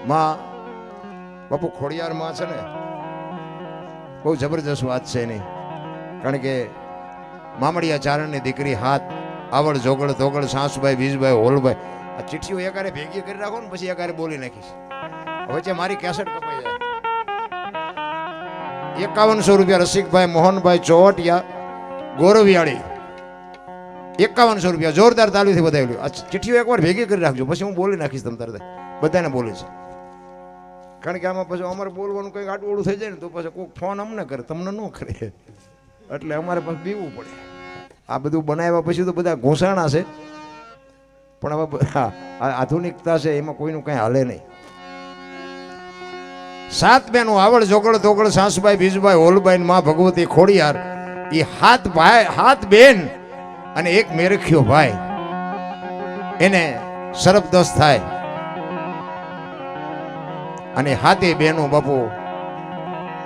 માં બાપુ ખોડિયાર માં છે ને બહુ જબરજસ્ત વાત છે એની, કારણ કે મામડિયા ચારણની દીકરી હાથ આવડ જોગળ ધોગળ સાસુભાઈ બીજભાઈ હોલભાઈ આ ચિઠ્ઠીઓ એકારે ભેગી કરી રાખો ને પછી એકારે બોલી નાખીશ. વચ્ચે મારી કેસેટ કપાઈ જાય. 5100 રૂપિયા રસિકભાઈ મોહનભાઈ ચોવટિયા ગોરવિયાળી, 5100 રૂપિયા જોરદાર તાલીથી બતાવેલું. આ ચિઠ્ઠીઓ એકવાર ભેગી કરી રાખજો પછી હું બોલી નાખીશ તમ તારે બધાને બોલીશ. કારણ કે આમાં પછી અમારે બોલવાનું કંઈક આટવડું થઈ જાય ને તો પછી કોઈ ફોન અમને કરે તમને ન કરે, એટલે અમારે પછી બીવું પડે. આ બધું બનાવ્યા પછી તો બધા ઘોષાણા છે, પણ હવે આધુનિકતા છે એમાં કોઈનું કંઈ હાલે નહીં. 7 બહેનો આવડ જોગળ ધોગળ સાસુભાઈ બીજભાઈ હોલભાઈ માં ભગવતી ખોડિયાર, એ 7 ભાઈ 7 બેન અને એક મેરખ્યો ભાઈ એને સરપદસ થાય. અને 7 બહેનો બાપુ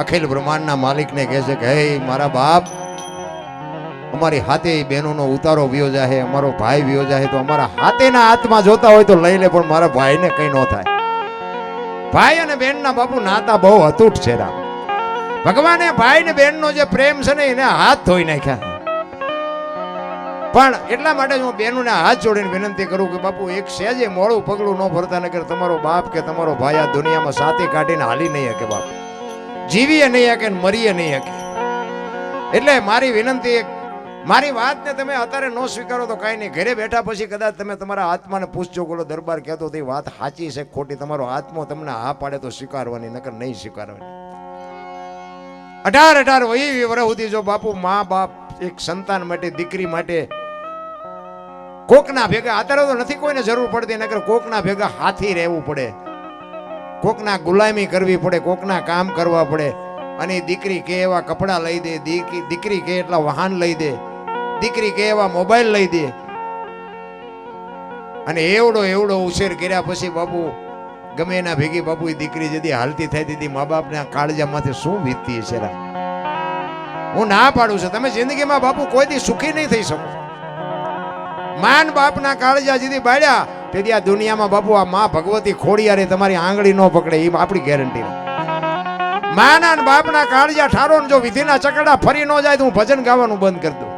અખિલ બ્રહ્માંડના માલિકને કહે છે કે હે મારા બાપ, અમારી 7 બહેનોનો ઉતારો વિયો જાય, અમારો ભાઈ વિયો જાય તો અમારા 7ના હાથમાં જોતા હોય તો લઈ લે, પણ મારા ભાઈને કઈ ન થાય. ભાઈ અને બહેનના બાપુ નાતા બહુ અતૂટ છે. રામ ભગવાને ભાઈ ને બહેનનો જે પ્રેમ છે ને એને હાથ ધોઈ નાખ્યા. પણ એટલા માટે હું બહેનોને હાથ જોડીને વિનંતી કરું કે બાપુ એક સહેજે મોડું પગલું ન ભરતા, નકર તમારો બાપ કે તમારો ભાઈ આ દુનિયામાં સાથી કાઢીને હાલી નહીં શકે. બાપ જીવીએ નહીં શકે મરીએ નહીં શકે. એટલે મારી વિનંતી, મારી વાતને તમે અત્યારે ન સ્વીકારો તો કાંઈ નહીં, ઘરે બેઠા પછી કદાચ તમે તમારા આત્માને પૂછજો બોલો દરબાર કહેતો તે વાત સાચી છે ખોટી, તમારો આત્મો તમને હા પાડે તો સ્વીકારવાની, નકર નહીં સ્વીકારવાની. 18 વહી વર્ષ સુધી જો બાપુ મા બાપ એક સંતાન માટે દીકરી માટે કોકના ભેગા, અત્યારે તો નથી કોઈને જરૂર પડતી, નકર કોકના ભેગા હાથી રહેવું પડે, કોકના ગુલામી કરવી પડે, કોકના કામ કરવા પડે. અને દીકરી કે એવા કપડાં લઈ દે, દીકરી કે એટલા વાહન લઈ દે, દીકરી કે એવા મોબાઈલ લઈ દે. અને એવડો ઉછેર કર્યા પછી બાપુ ગમે એના ભેગી બાપુ એ દીકરી જદી હાલતી થઈ દીધી મા બાપના કાળજામાંથી શું વીતતી છે. હું ના પાડું છું, તમે જિંદગીમાં બાપુ કોઈ દી સુખી નહીં થઈ શકો. માન બાપના કાળજા જીધી બાળ્યા તેથી આ દુનિયામાં બાપુ આ માં ભગવતી ખોડિયારે તમારી આંગળી ન પકડે એ આપણી ગેરંટી. માના ને બાપના કાળજા ઠારો જો વિધિના ચકડા ફરી ન જાય તો હું ભજન ગાવાનું બંધ કરી દઉં.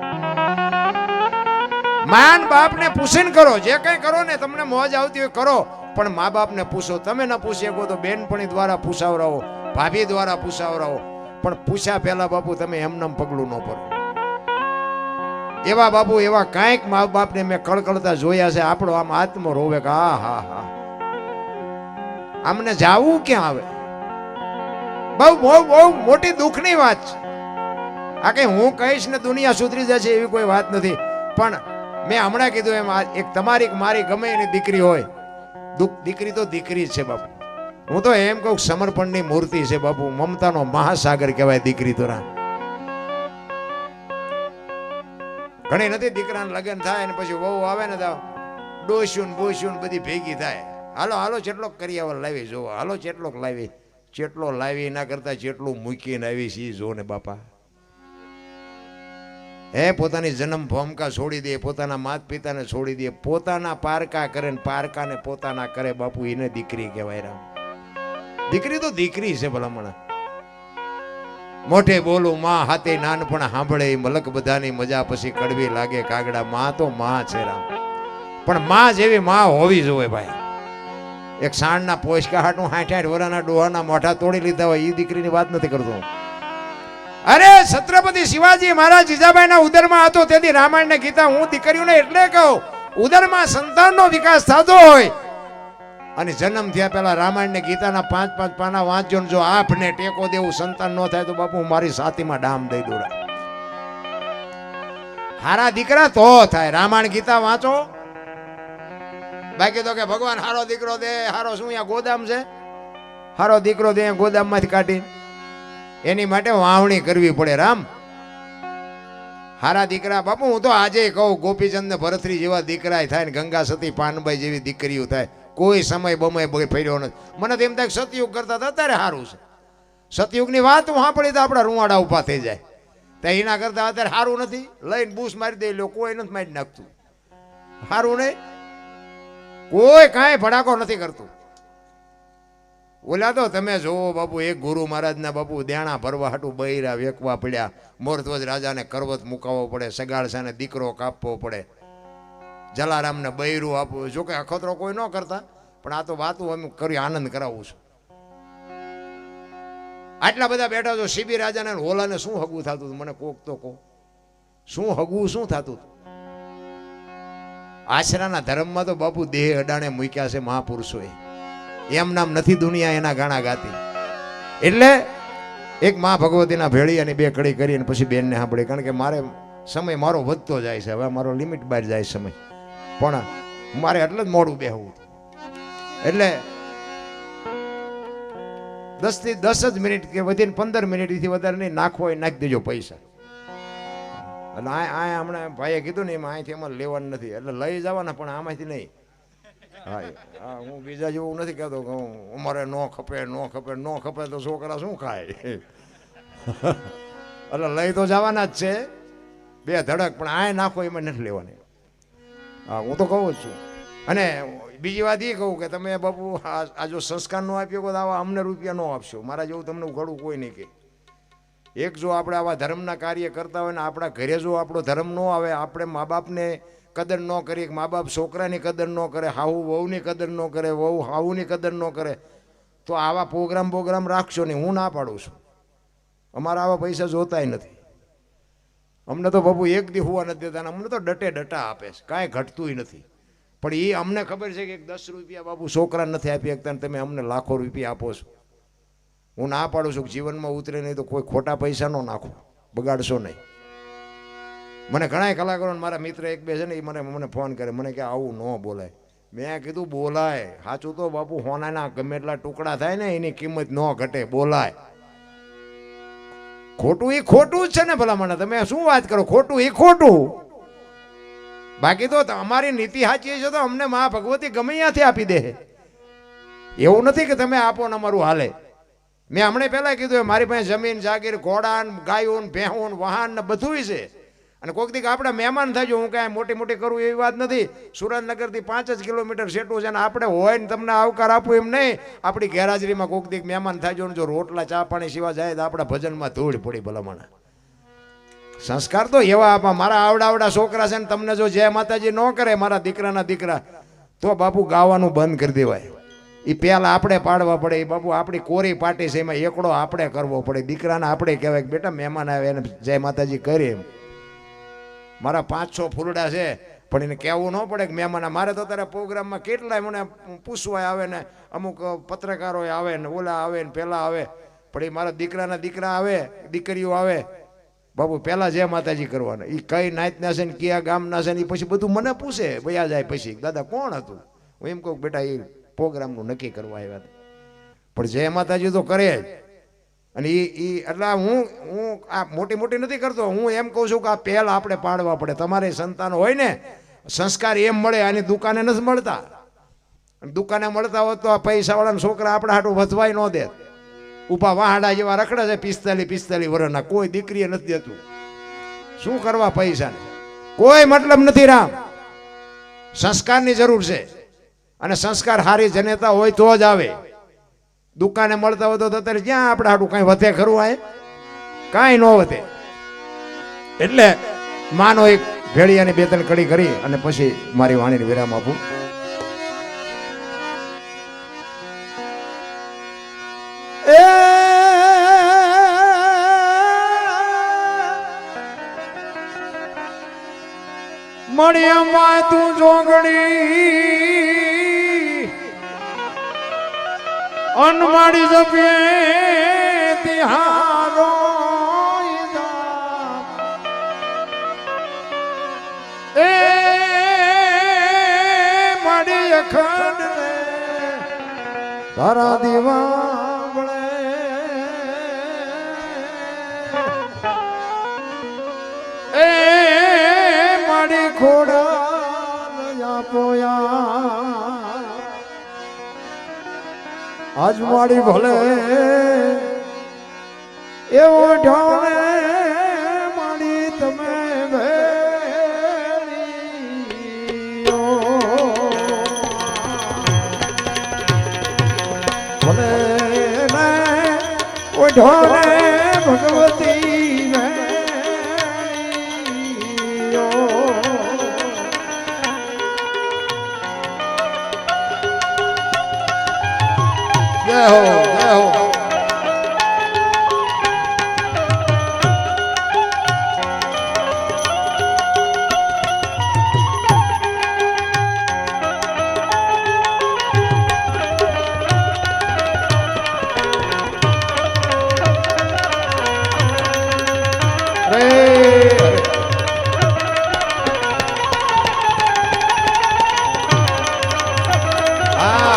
માન બાપને પૂછીને કરો, જે કઈ કરો ને તમને મોજ આવતી હોય કરો, પણ મા બાપને પૂછો. તમે ન પૂછી શકો તો બેનપણી દ્વારા પૂછાવરાવો, ભાભી દ્વારા પૂછાવરાવો, પણ પૂછ્યા પહેલા બાપુ તમે એમનેમ પગલું ન ભરો. એવા બાપુ એવા કાંઈક મા બાપને મેં કળકળતા જોયા છે. આપણો આમ આત્મો રોવે કે હા હા હા આમને જાવું ક્યાં આવે. બહુ મોટી દુઃખની વાત છે આ. કઈ હું કહીશ ને દુનિયા સુધરી જશે એવી કોઈ વાત નથી, પણ મેં હમણાં કીધું એમ એક તમારી મારી ગમે એની દીકરી હોય, દીકરી તો દીકરી છે બાપુ. હું તો એમ કહું સમર્પણની મૂર્તિ છે બાપુ, મમતાનો મહાસાગર કહેવાય દીકરી તો. ઘણી નથી દીકરાને લગ્ન થાય ને પછી વહુ આવે ને તો ડોસ્યું ને બોસ્યું બધી ભેગી થાય. હાલો જેટલોક કરિયાવર લાવી જોવો, હાલો જેટલોક લાવી, જેટલો લાવી એના કરતા જેટલું મૂકીને આવી છે જો ને બાપા. પોતાની જન્મ ભૂમિકા છોડી દે, પોતાના માત પિતાને છોડી દે, પોતાના પારકા કરે ને પારકાને પોતાના કરે બાપુ, એને દીકરી કહેવાય. રામ દીકરી તો દીકરી છે ભલામણા. મોઢે બોલું માં હાથે નાનપણ સાંભળે મલક બધાની મજા પછી કડવી લાગે કાગડા. માં તો માં છે રામ, પણ માં જેવી માં હોવી જોઈએ ભાઈ. એક સાણના પોષકા હાટું 60 વર્ષના ડોહાના મોઢા તોડી લીધા હોય એ દીકરીની વાત નથી કરતો. અરે છત્રપતિ શિવાજી મહારાજ જીજાબાઈના ઉદરમાં હતો તેથી રામાયણ ને ગીતા હું દીકરીઓને એટલે કહું, ઉદરમાં સંતાનનો વિકાસ થતો હોય અને જન્મ થયા પહેલા રામાયણ ને ગીતાના 5 પાના વાંચજો, જો આપને ટેકો દેવું સંતાન ન થાય તો બાપુ મારી છાતીમાં ડામ દઈ દોડા. હારા દીકરા તો થાય. રામાયણ ગીતા વાંચો, બાકી તો કે ભગવાન હારો દીકરો દે, હારો શું અહીંયા ગોદામ છે, હારો દીકરો દે ગોદામમાંથી કાઢી, એની માટે વાવણી કરવી પડે. રામ હારા દીકરા બાપુ હું તો આજે કહું ગોપીચંદ ને ભરતરી જેવા દીકરા થાય ને ગંગા સતી પાનબાઈ જેવી દીકરીઓ થાય. કોઈ સમય બમય ફેર્યો નથી. મને તો એમ થાય સતયુગ કરતા હતા અત્યારે સારું છે. સતયુગની વાત હું સાંભળી તો આપણા રૂવાડા ઉભા થઈ જાય. તો એના કરતા અત્યારે સારું નથી. લઈને બૂસ મારી દે લો, કોઈ નથી મારી નાખતું. સારું નહીં, કોઈ કાંઈ ભડાકો નથી કરતું. ઓલા તો તમે જોવો બાપુ, એક ગુરુ મહારાજના બાપુ દેણા ભરવા હાટું બૈરા વેકવા પડ્યા, મોરધ્વજ રાજાને કરવત મુકાવવો પડે, સગાળસાને દીકરો કાપવો પડે, જલારામને બૈરું આપવું. જોકે અખતરો કોઈ ન કરતા, પણ આ તો વાતું અમે કરી આનંદ કરાવું છું. આટલા બધા બેઠા છો, શિબી રાજાને હોલાને શું હગું થતું હતું? મને કોક તો કહો, શું હગું શું થતું હતું? આશરાના ધર્મમાં તો બાપુ દેહ અડાણે મૂક્યા છે મહાપુરુષોએ, એમ નામ નથી દુનિયા એના ગાણા ગાતી. એટલે એક મા ભગવતીના ભેળી અને બે કડી કરી અને પછી બેનને સાંભળી, કારણ કે મારે સમય મારો વધતો જાય છે, હવે મારો લિમિટ બહાર જાય સમય, પણ મારે એટલે જ મોડું બેહવું. એટલે 10 થી 10 જ મિનિટ કે વધીને 15 મિનિટથી વધારે નહીં, નાખવો હોય નાખી દેજો પૈસા. એટલે આ હમણાં ભાઈએ કીધું ને, એમાં અહીંથી અમારે લેવાનું નથી, એટલે લઈ જવાના પણ આમાંથી નહીં. હા, હું બીજા જેવું નથી કહેતો કે અમારે ન ખપે તો છોકરા શું ખાય. એટલે લઈ તો જવાના જ છે બે ધડક, પણ આ નાખો એમાં નથી લેવાની. હા, હું તો કહું જ છું. અને બીજી વાત એ કહું કે તમે બાપુ આ જો સંસ્કાર નો આપ્યો તો આવા અમને રૂપિયા ન આપશો. મારા જેવું તમને ઉઘાડું કોઈ નહીં કે. એક જો આપણે આવા ધર્મના કાર્ય કરતા હોય ને આપણા ઘરે જો આપણો ધર્મ ન આવે, આપણે મા બાપને કદર ન કરીએ, મા બાપ છોકરાની કદર ન કરે, હાહુ વહુની કદર ન કરે, વહુ હાહુની કદર ન કરે, તો આવા પ્રોગ્રામ રાખશો નહીં. હું ના પાડું છું, અમારા આવા પૈસા જોતાય નથી. અમને તો બાપુ એક દી હુવા નથી દેતા, અમને તો ડટે ડટા આપે છે, કાંઈ ઘટતું નથી. પણ એ અમને ખબર છે કે 10 રૂપિયા બાપુ છોકરા નથી આપી શકતા, તમે અમને લાખો રૂપિયા આપો છો. હું ના પાડું છું કે જીવનમાં ઉતરે નહીં તો કોઈ ખોટા પૈસા ન નાખો, બગાડશો નહીં. મને ઘણા કલાકારો મારા મિત્ર એક બે છે ને, એ મને ફોન કરે, મને કે આવું ન બોલાય. મેં કીધું બોલાય, સાચું તો બાપુ હોનાના ગમે એટલા ટુકડા થાય ને એની કિંમત ન ઘટે, બોલાય. ખોટું એ ખોટું જ છે ને ભલા મને, તમે શું વાત કરો, ખોટું એ ખોટું. બાકી તો અમારી નીતિ સાચી છે તો અમને મા ભગવતી ગમે ત્યાંથી આપી દે. એવું નથી કે તમે આપો ને અમારું હાલે. મેં હમણાં પહેલા કીધું મારી પાસે જમીન જાગીર, ઘોડા, ગાયો, ભેહું, વાહન ને બધું છે. અને કોઈક દીક આપણે મહેમાન થાય, હું કાંઈ મોટી કરું એવી વાત નથી. સુરેન્દ્રનગરથી 5 જ કિલોમીટર સેટું છે, અને આપણે હોય ને તમને આવકાર આપવું એમ નહીં. આપણી ગેરહાજરીમાં કોઈક દીક મહેમાન થાય, જો રોટલા ચા પાણી સિવા જાય તો આપણા ભજનમાં ધૂળ પડી ભલામણ. સંસ્કાર તો એવા આપા. મારા આવડા છોકરા છે ને, તમને જો જય માતાજી ન કરે મારા દીકરાના દીકરા, તો બાપુ ગાવાનું બંધ કરી દેવાય. એ પહેલા આપણે પાડવા પડે. એ બાપુ આપણી કોરી પાટી છે, એમાં એકડો આપણે કરવો પડે. દીકરાને આપણે કહેવાય કે બેટા મહેમાન આવે એને જય માતાજી કરી. એમ મારા 5-6 ફૂલડા છે, પણ એને કહેવું ન પડે કે મહેમાન. મારે તો તારા પ્રોગ્રામમાં કેટલાય મને પૂછવા આવે ને, અમુક પત્રકારો આવે ને, ઓલા આવે ને પેલા આવે, પણ એ મારા દીકરાના દીકરા આવે, દીકરીઓ આવે, બાપુ પહેલા જય માતાજી કરવાના. એ કઈ નાતના છે ને કયા ગામના છે ને, એ પછી બધું મને પૂછે ભૈયા જાય પછી, દાદા કોણ હતું? હું એમ કહું બેટા એ પ્રોગ્રામનું નક્કી કરવા આવ્યા, પણ જય માતાજી તો કરે જ. અને એ એટલે હું આ મોટી નથી કરતો. હું એમ કહું છું કે આ પહેલ આપણે પાડવા પડે. તમારે સંતાન હોય ને, સંસ્કાર એમ મળે, આની દુકાને નથી મળતા. દુકાને મળતા હોત તો આ પૈસાવાળાના છોકરા આપણા હાટું વધવાય ન દે. ઉભા વાહડા જેવા રખડે છે 45 વર્ષના, કોઈ દીકરીએ નથી દેતું. શું કરવા પૈસાને? કોઈ મતલબ નથી. રામ, સંસ્કારની જરૂર છે, અને સંસ્કાર હારી જનેતા હોય તો જ આવે. દુકાને મળતા હોય તો અત્યારે જ્યાં આપણે હાટું કઈ વધે ખરું? આ કાંઈ ન વધે. એટલે માનો એક ભેળિયાની 2-3 કડી કરી અને પછી મારી વાણીને વિરામ આપું. મળ્યા તું જોગણી અનમાડી જપે તિહારો એ માડી અખંડ તારા દીવા એ માડી ખોડા પોયા આજ મારી ભલે એવો ઢોળે મારી તમે ભલે ઓઢોરે ભગવતી વેણીઓ જય હો જય હો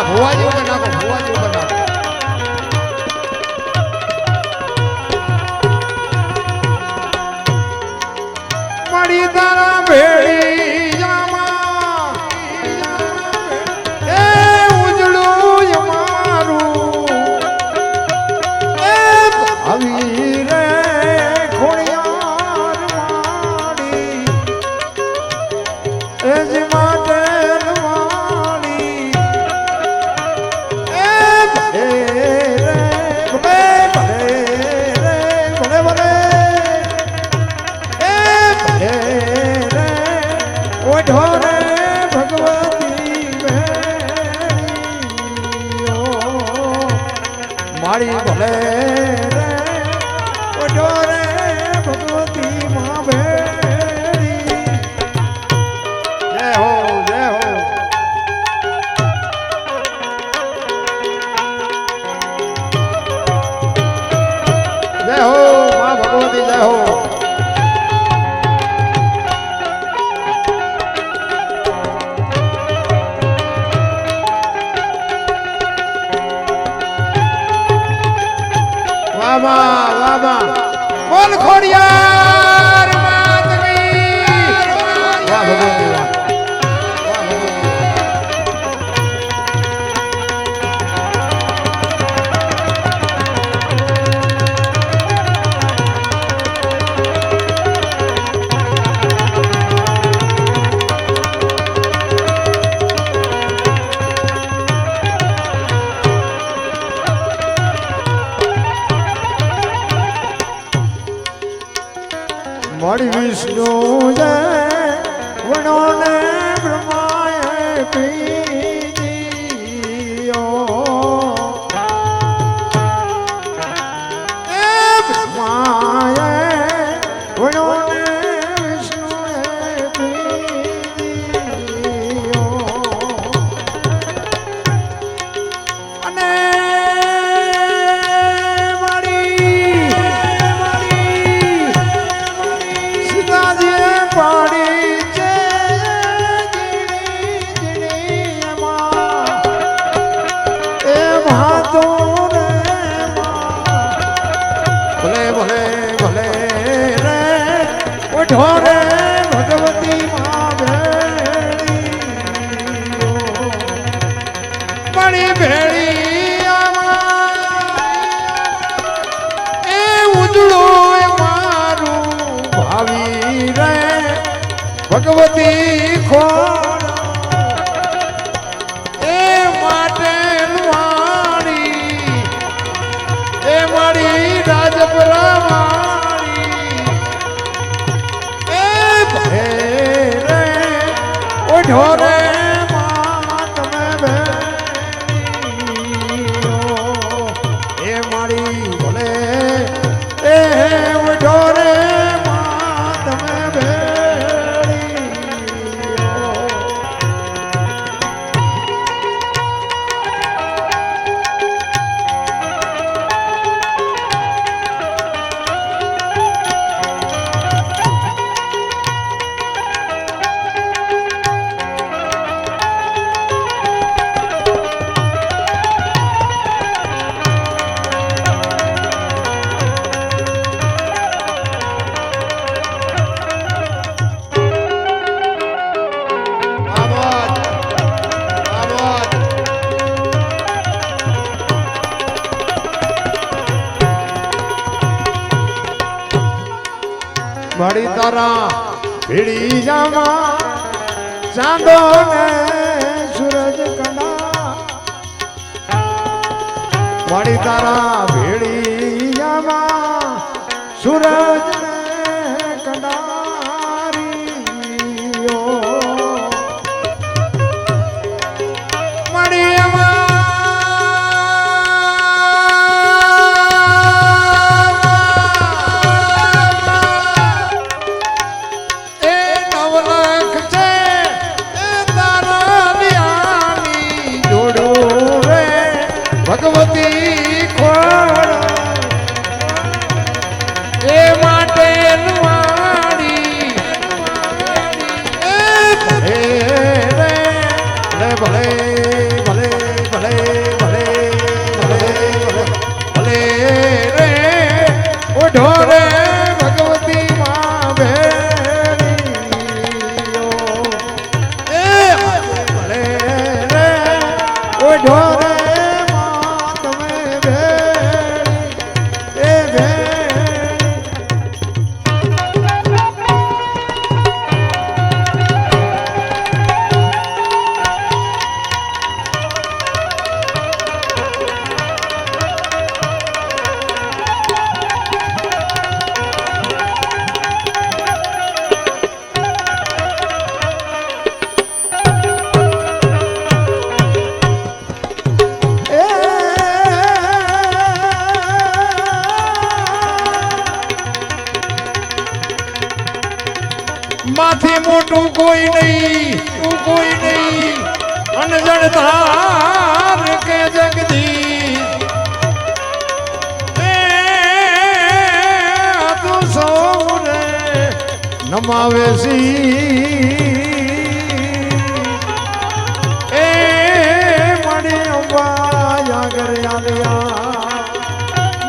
ભુવાજી ઉપર નાખો ભુવાજી ઉપર નાખો મળી તારા ભેળિયામાં એ ઉજળું અમારું એ આવી રે ખોડિયાર માડી એ જ માટે ઓઢોરે ભગવતી વેણીઓ મારી ભલે રે ઓઢોરે ભગવતી માં ભેળી જય હો જય હો જય હો માં ભગવતી જય હો વાહ વાહ બોલ ખોડિયાર માત કી વાહ ભગવતી વાહ મળી વિષ્ણુ જય વણોને બ્રહ્માએ પીજીઓ એ બ્રહ્માએ વણોને વિષ્ણુએ પીજીઓ અને ઓઢોરે ભગવતી માં ભેળીઓ મણી ભેળિયામાં એ ઉજળું મારું ભાવી રે ભગવતી ખોડ એ માટે વાણી એ મારી રાજપરા ઓઢોરે માં તમે ભેળીઓ એ મારી ભલે એ ઓઢોરે માં તમે ભેળીઓ મળી તારા ભીડિયામાં ચાંદો ને સૂરજ કલા મળી તારા ભીડિયા સૂરજ કંડારીઓ મળી ભગવતી ખોડ એ માટે નુવાડી એ ભલે રે ભલે ભલે ભલે ભલે ભલે ભલે રે ઓઢો રે ભગવતી માં ભેળીઓ એ ભલે રે ઓઢો રે માથી મોટું કોઈ નહીં તું કોઈ નહીં અનજણ ધાર કે જગદી તું સૌને નમાવે એ મળી અંબા આગળ આવ્યા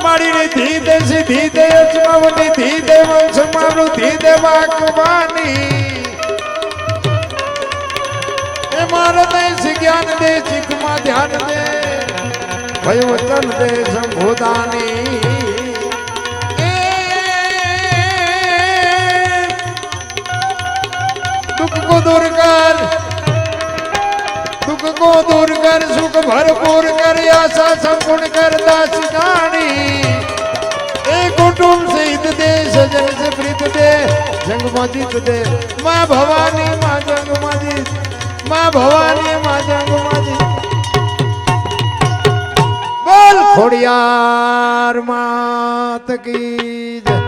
મારી ધીદે સીધી દે અચમાવટી ધીદે વંશ મારું ધીદે વાકવાની એ મારો દેશ જ્ઞાન દે ચિત્તમાં ધ્યાન દે ભય વચન દે સંબોધાની દુઃખ કો દૂર કર दुख को दूर कर सुख भरपूर कर आशा संपूर्ण कर दास गानी ए कुटुंब से हित दे सजन से प्रीत दे जंग में जीत दे माँ भवानी माँ जंग में जीत माँ भवानी माँ जंग में जीत बोल खोड़ियार मात की जय।